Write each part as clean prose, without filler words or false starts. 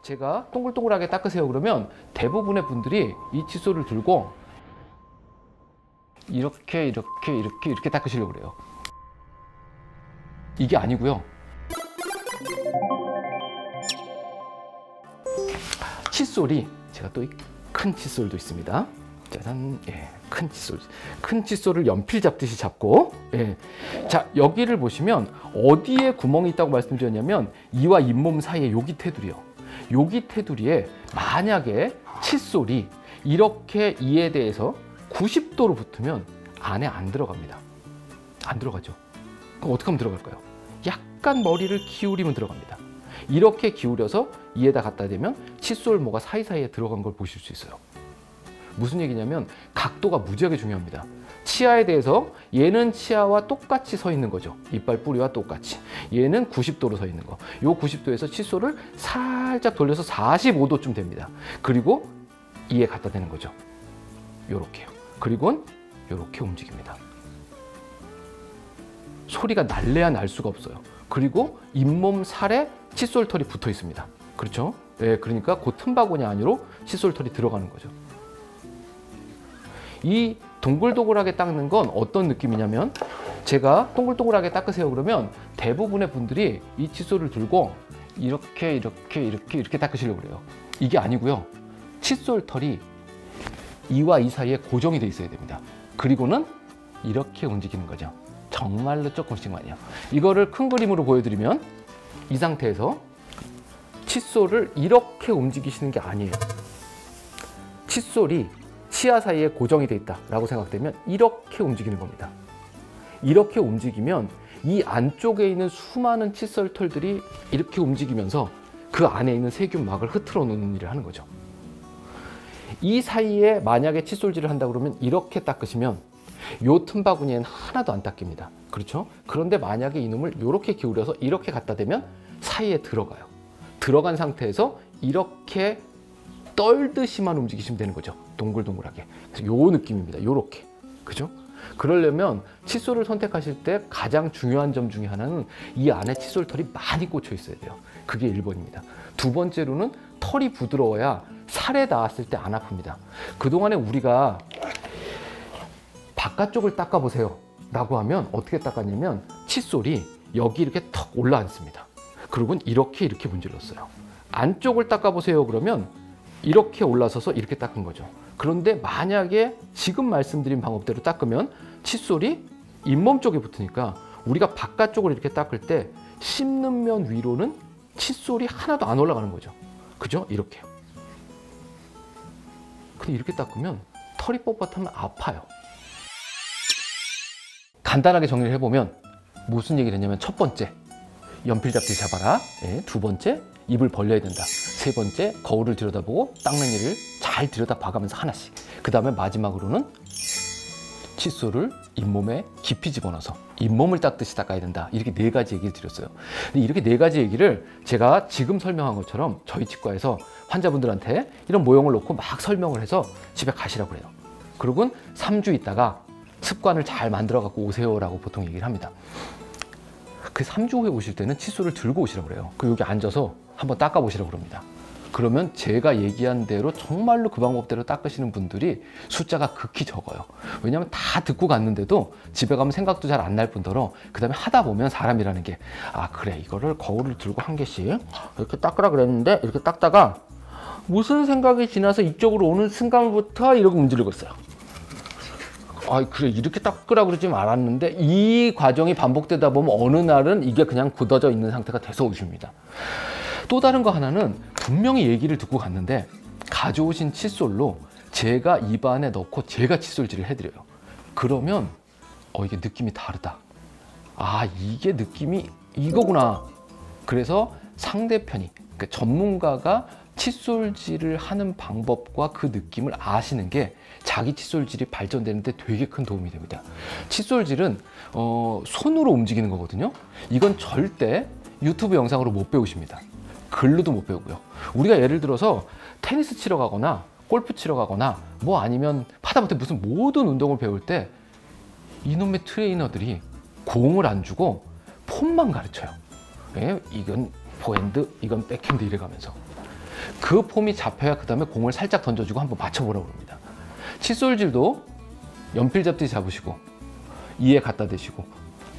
제가 동글동글하게 닦으세요 그러면 대부분의 분들이 이 칫솔을 들고 이렇게 닦으시려고 그래요. 이게 아니고요. 칫솔이 제가 또 큰 칫솔도 있습니다. 짜잔, 예, 큰 칫솔. 큰 칫솔을 연필 잡듯이 잡고, 예. 자, 여기를 보시면 어디에 구멍이 있다고 말씀드렸냐면 이와 잇몸 사이에 여기 테두리요. 여기 테두리에 만약에 칫솔이 이렇게 이에 대해서 90도로 붙으면 안에 안 들어갑니다. 안 들어가죠. 그럼 어떻게 하면 들어갈까요? 약간 머리를 기울이면 들어갑니다. 이렇게 기울여서 이에다 갖다 대면 칫솔 모가 사이사이에 들어간 걸 보실 수 있어요. 무슨 얘기냐면 각도가 무지하게 중요합니다. 치아에 대해서 얘는 치아와 똑같이 서 있는 거죠. 이빨 뿌리와 똑같이. 얘는 90도로 서 있는 거. 요 90도에서 칫솔을 살짝 돌려서 45도쯤 됩니다. 그리고 이에 갖다 대는 거죠. 요렇게요. 그리고는 요렇게 움직입니다. 소리가 날래야 날 수가 없어요. 그리고 잇몸 살에 칫솔털이 붙어 있습니다. 그렇죠? 예, 그러니까 그 틈바구니 안으로 칫솔털이 들어가는 거죠. 이 동글동글하게 닦는 건 어떤 느낌이냐면 제가 동글동글하게 닦으세요 그러면 대부분의 분들이 이 칫솔을 들고 이렇게 닦으시려고 그래요. 이게 아니고요. 칫솔털이 이와 이 사이에 고정이 돼 있어야 됩니다. 그리고는 이렇게 움직이는 거죠. 정말로 조금씩만요. 이거를 큰 그림으로 보여드리면 이 상태에서 칫솔을 이렇게 움직이시는 게 아니에요. 칫솔이 치아 사이에 고정이 돼 있다라고 생각되면 이렇게 움직이는 겁니다. 이렇게 움직이면 이 안쪽에 있는 수많은 칫솔털들이 이렇게 움직이면서 그 안에 있는 세균막을 흐트러 놓는 일을 하는 거죠. 이 사이에 만약에 칫솔질을 한다 그러면 이렇게 닦으시면 요 틈바구니에는 하나도 안 닦입니다. 그렇죠? 그런데 만약에 이놈을 이렇게 기울여서 이렇게 갖다 대면 사이에 들어가요. 들어간 상태에서 이렇게 떨듯이만 움직이시면 되는 거죠. 동글동글하게. 그래서 요 느낌입니다. 요렇게. 그죠? 그러려면 칫솔을 선택하실 때 가장 중요한 점 중에 하나는 이 안에 칫솔털이 많이 꽂혀 있어야 돼요. 그게 1번입니다. 두 번째로는 털이 부드러워야 살에 닿았을 때 안 아픕니다. 그동안에 우리가 바깥쪽을 닦아보세요 라고 하면 어떻게 닦았냐면 칫솔이 여기 이렇게 턱 올라앉습니다. 그리고 이렇게 문질렀어요. 안쪽을 닦아보세요 그러면 이렇게 올라서서 이렇게 닦은 거죠. 그런데 만약에 지금 말씀드린 방법대로 닦으면 칫솔이 잇몸 쪽에 붙으니까 우리가 바깥쪽을 이렇게 닦을 때 씹는 면 위로는 칫솔이 하나도 안 올라가는 거죠. 그죠? 이렇게요. 근데 이렇게 닦으면 털이 뻣뻣하면 아파요. 간단하게 정리를 해보면 무슨 얘기를 했냐면 첫 번째, 연필 잡듯이 잡아라. 예, 두 번째, 입을 벌려야 된다. 세 번째, 거울을 들여다보고 닦는 일을 잘 들여다봐가면서 하나씩. 그 다음에 마지막으로는 칫솔을 잇몸에 깊이 집어넣어서 잇몸을 닦듯이 닦아야 된다. 이렇게 4가지 얘기를 드렸어요. 근데 이렇게 4가지 얘기를 제가 지금 설명한 것처럼 저희 치과에서 환자분들한테 이런 모형을 놓고 막 설명을 해서 집에 가시라고 그래요. 그리고 3주 있다가 습관을 잘 만들어 갖고 오세요라고 보통 얘기를 합니다. 그 3주 후에 오실 때는 칫솔을 들고 오시라고 그래요. 그 여기 앉아서 한번 닦아 보시라고 그럽니다. 그러면 제가 얘기한 대로 정말로 그 방법대로 닦으시는 분들이 숫자가 극히 적어요. 왜냐하면 다 듣고 갔는데도 집에 가면 생각도 잘 안 날 뿐더러 그 다음에 하다 보면 사람이라는 게 아 그래 이거를 거울을 들고 한 개씩 이렇게 닦으라 그랬는데 이렇게 닦다가 무슨 생각이 지나서 이쪽으로 오는 순간부터 이러고 문지르고 있어요. 아 그래 이렇게 닦으라 그러지 말았는데 이 과정이 반복되다 보면 어느 날은 이게 그냥 굳어져 있는 상태가 돼서 오십니다. 또 다른 거 하나는 분명히 얘기를 듣고 갔는데 가져오신 칫솔로 제가 입안에 넣고 제가 칫솔질을 해드려요. 그러면 이게 느낌이 다르다. 아 이게 느낌이 이거구나. 그래서 상대편이 그러니까 전문가가 칫솔질을 하는 방법과 그 느낌을 아시는 게 자기 칫솔질이 발전되는데 되게 큰 도움이 됩니다. 칫솔질은 손으로 움직이는 거거든요. 이건 절대 유튜브 영상으로 못 배우십니다. 글로도 못 배우고요. 우리가 예를 들어서 테니스 치러 가거나 골프 치러 가거나 뭐 아니면 하다못해 무슨 모든 운동을 배울 때 이놈의 트레이너들이 공을 안 주고 폼만 가르쳐요. 예? 이건 포핸드, 이건 백핸드 이래가면서. 그 폼이 잡혀야 그 다음에 공을 살짝 던져주고 한번 맞춰보라고 합니다. 칫솔질도 연필 잡듯이 잡으시고 이에 갖다 대시고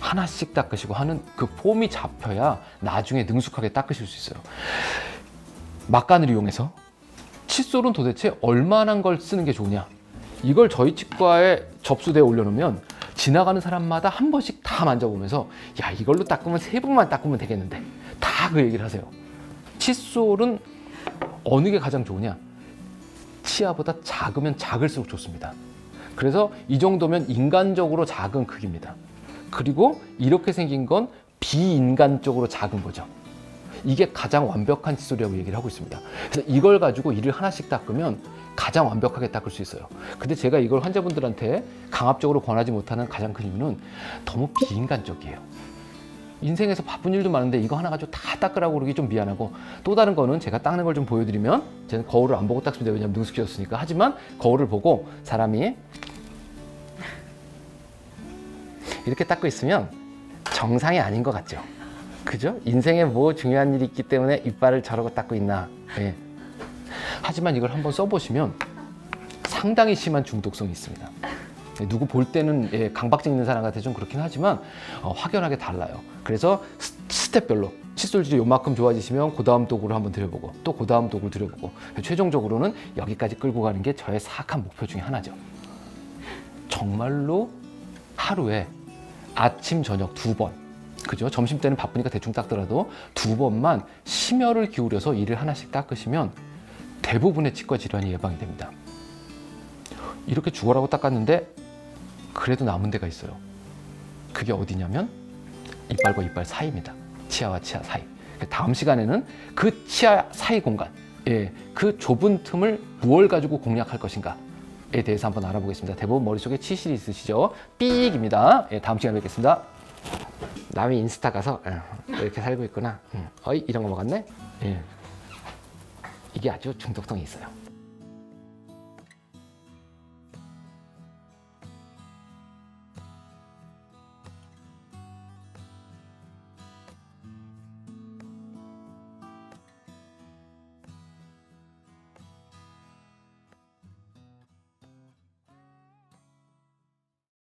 하나씩 닦으시고 하는 그 폼이 잡혀야 나중에 능숙하게 닦으실 수 있어요. 막간을 이용해서 칫솔은 도대체 얼마나 걸 쓰는 게 좋으냐, 이걸 저희 치과에 접수대에 올려놓으면 지나가는 사람마다 한 번씩 다 만져보면서 야, 이걸로 닦으면 3번만 닦으면 되겠는데, 다 그 얘기를 하세요. 칫솔은 어느 게 가장 좋으냐, 치아보다 작으면 작을수록 좋습니다. 그래서 이 정도면 인간적으로 작은 크기입니다. 그리고 이렇게 생긴 건 비인간적으로 작은 거죠. 이게 가장 완벽한 칫솔이라고 얘기를 하고 있습니다. 그래서 이걸 가지고 이를 하나씩 닦으면 가장 완벽하게 닦을 수 있어요. 근데 제가 이걸 환자분들한테 강압적으로 권하지 못하는 가장 큰 이유는 너무 비인간적이에요. 인생에서 바쁜 일도 많은데 이거 하나 가지고 다 닦으라고 그러기 좀 미안하고, 또 다른 거는 제가 닦는 걸 좀 보여드리면, 저는 거울을 안 보고 닦으면 돼요. 왜냐면 능숙해졌으니까. 하지만 거울을 보고 사람이 이렇게 닦고 있으면 정상이 아닌 것 같죠? 그죠? 인생에 뭐 중요한 일이 있기 때문에 이빨을 저러고 닦고 있나. 예. 하지만 이걸 한번 써보시면 상당히 심한 중독성이 있습니다. 누구 볼 때는 강박증 있는 사람 같아 좀 그렇긴 하지만 확연하게 달라요. 그래서 스텝별로 칫솔질이 요만큼 좋아지시면 그 다음 도구를 한번 들여보고 또 그 다음 도구를 들여보고, 최종적으로는 여기까지 끌고 가는 게 저의 사악한 목표 중에 하나죠. 정말로 하루에 아침 저녁 2번, 그죠? 점심 때는 바쁘니까 대충 닦더라도 2번만 심혈을 기울여서 이를 하나씩 닦으시면 대부분의 치과 질환이 예방이 됩니다. 이렇게 죽어라고 닦았는데 그래도 남은 데가 있어요. 그게 어디냐면 이빨과 이빨 사이입니다. 치아와 치아 사이. 다음 시간에는 그 치아 사이 공간, 그 좁은 틈을 무엇을 가지고 공략할 것인가에 대해서 한번 알아보겠습니다. 대부분 머릿속에 치실이 있으시죠? 삑입니다. 다음 시간에 뵙겠습니다. 남이 인스타 가서 이렇게 살고 있구나. 어이, 이런 거 먹었네? 이게 아주 중독성이 있어요.